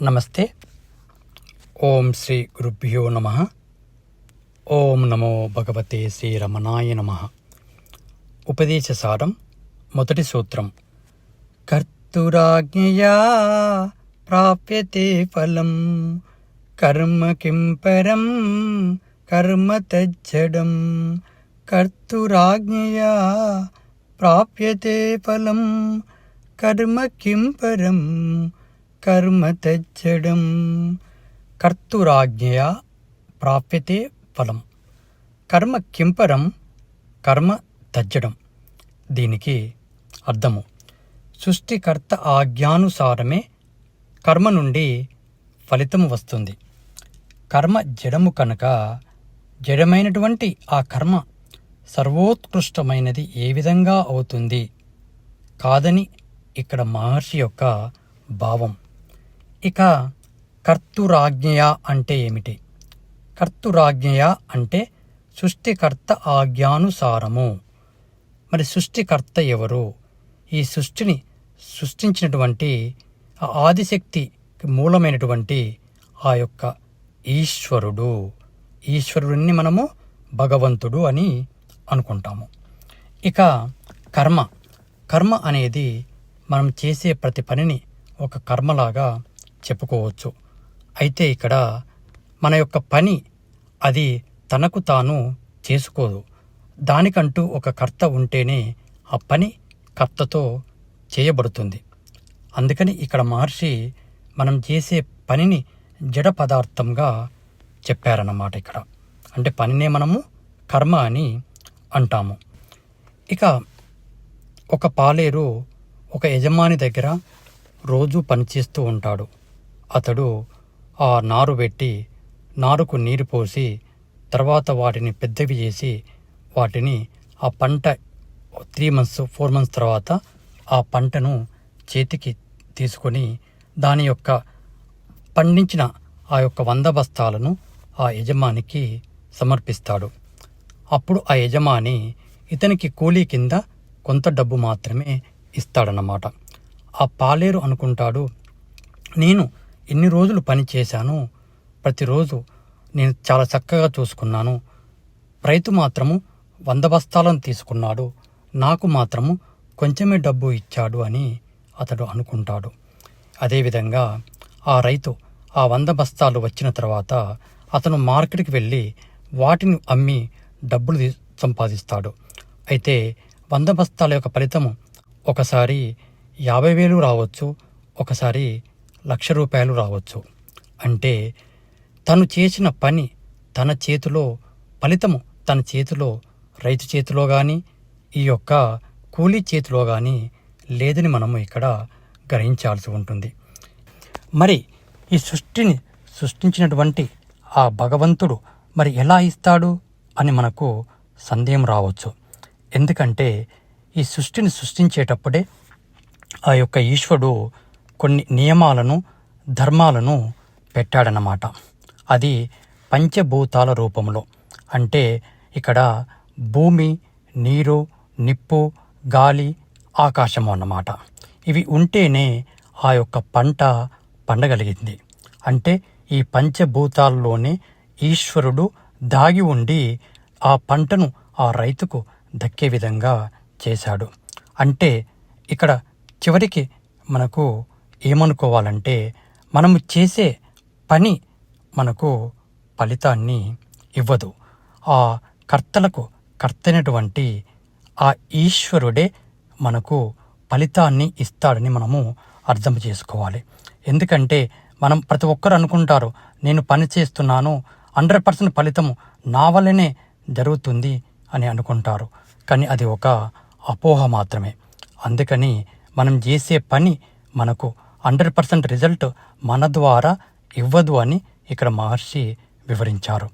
నమస్తే. ఓం శ్రీ గురుభ్యో నమ. ఓం నమో భగవతే శ్రీరమణాయ నమ. ఉపదేశసారం. మొదటి సూత్రం. కర్తురాజ్ఞయా ప్రాప్యతే ఫలం కర్మ కిం పరం కర్మ తజ్జడం. కర్తురాజ్ఞయా ప్రాప్యతే ఫలం కర్మ కిం పరం కర్మ తజ్జడం. కర్తురాజ్ఞయా ప్రాప్యతే ఫలం కర్మ కింపరం కర్మ తజ్జడం. దీనికి అర్థము, సృష్టికర్త ఆజ్ఞానుసారమే కర్మ నుండి ఫలితము వస్తుంది. కర్మ జడము కనుక జడమైనటువంటి ఆ కర్మ సర్వోత్కృష్టమైనది ఏ విధంగా అవుతుంది కాదని ఇక్కడ మహర్షి యొక్క భావం. ఇక కర్తురాజ్ఞయ అంటే ఏమిటి? కర్తురాజ్ఞయ అంటే సృష్టికర్త ఆజ్ఞానుసారము. మరి సృష్టికర్త ఎవరు? ఈ సృష్టిని సృష్టించినటువంటి ఆ ఆదిశక్తి మూలమైనటువంటి ఆ యొక్క ఈశ్వరుడు. ఈశ్వరుడిని మనము భగవంతుడు అని అనుకుంటాము. ఇక కర్మ. కర్మ అనేది మనం చేసే ప్రతి పనిని ఒక కర్మలాగా చెప్పుకోవచ్చు. అయితే ఇక్కడ మన యొక్క పని అది తనకు తాను చేసుకోదు. దానికంటూ ఒక కర్త ఉంటేనే ఆ పని కర్తతో చేయబడుతుంది. అందుకని ఇక్కడ మహర్షి మనం చేసే పనిని జడ పదార్థంగా చెప్పారన్నమాట. ఇక్కడ అంటే పనినే మనము కర్మ అని అంటాము. ఇక ఒక పాలేరు ఒక యజమాని దగ్గర రోజు పనిచేస్తూ ఉంటాడు. అతడు ఆ నారు పెట్టి నారుకు నీరు పోసి తర్వాత వాటిని పెద్దవి చేసి వాటిని ఆ పంట 3 months 4 months తర్వాత ఆ పంటను చేతికి తీసుకొని దాని యొక్క పండించిన ఆ యొక్క 100 బస్తాలను ఆ యజమానికి సమర్పిస్తాడు. అప్పుడు ఆ యజమాని ఇతనికి కూలీ కింద కొంత డబ్బు మాత్రమే ఇస్తాడన్నమాట. ఆ పాలేరు అనుకుంటాడు, నేను ఇన్ని రోజులు పని చేశాను, ప్రతిరోజు నేను చాలా చక్కగా చూసుకున్నాను, రైతు మాత్రము 100 బస్తాలను తీసుకున్నాడు, నాకు మాత్రము కొంచెమే డబ్బు ఇచ్చాడు అని అతడు అనుకుంటాడు. అదేవిధంగా ఆ రైతు ఆ 100 బస్తాలు వచ్చిన తర్వాత అతను మార్కెట్కి వెళ్ళి వాటిని అమ్మి డబ్బులు సంపాదిస్తాడు. అయితే 100 బస్తాల యొక్క ఫలితము ఒకసారి 50,000 రావచ్చు, ఒకసారి 1,00,000 రూపాయలు రావచ్చు. అంటే తను చేసిన పని తన చేతిలో, ఫలితము తన చేతిలో, రైతు చేతిలో కానీ ఈ యొక్క కూలీ చేతిలో కానీ లేదని మనము ఇక్కడ గ్రహించాల్సి ఉంటుంది. మరి ఈ సృష్టిని సృష్టించినటువంటి ఆ భగవంతుడు మరి ఎలా ఇస్తాడు అని మనకు సందేహం రావచ్చు. ఎందుకంటే ఈ సృష్టిని సృష్టించేటప్పుడే ఆ యొక్క ఈశ్వరుడు కొన్ని నియమాలను, ధర్మాలను పెట్టాడన్నమాట. అది పంచభూతాల రూపంలో. అంటే ఇక్కడ భూమి, నీరు, నిప్పు, గాలి, ఆకాశము అన్నమాట. ఇవి ఉంటేనే ఆ యొక్క పంట పండగలిగింది. అంటే ఈ పంచభూతాల్లోనే ఈశ్వరుడు దాగి ఉండి ఆ పంటను ఆ రైతుకు దక్కే విధంగా చేశాడు. అంటే ఇక్కడ చివరికి మనకు ఏమనుకోవాలంటే మనము చేసే పని మనకు ఫలితాన్ని ఇవ్వదు. ఆ కర్తలకు కర్తైనటువంటి ఆ ఈశ్వరుడే మనకు ఫలితాన్ని ఇస్తాడని మనము అర్థం చేసుకోవాలి. ఎందుకంటే మనం ప్రతి ఒక్కరు అనుకుంటారు, నేను పని చేస్తున్నాను, 100% ఫలితము నా వల్లనే జరుగుతుంది అని అనుకుంటారు. కానీ అది ఒక అపోహ మాత్రమే. అందుకని మనం చేసే పని మనకు 100% రిజల్ట్ మన ద్వారా ఇవ్వదు అని ఇక్కడ మహర్షి వివరించారు.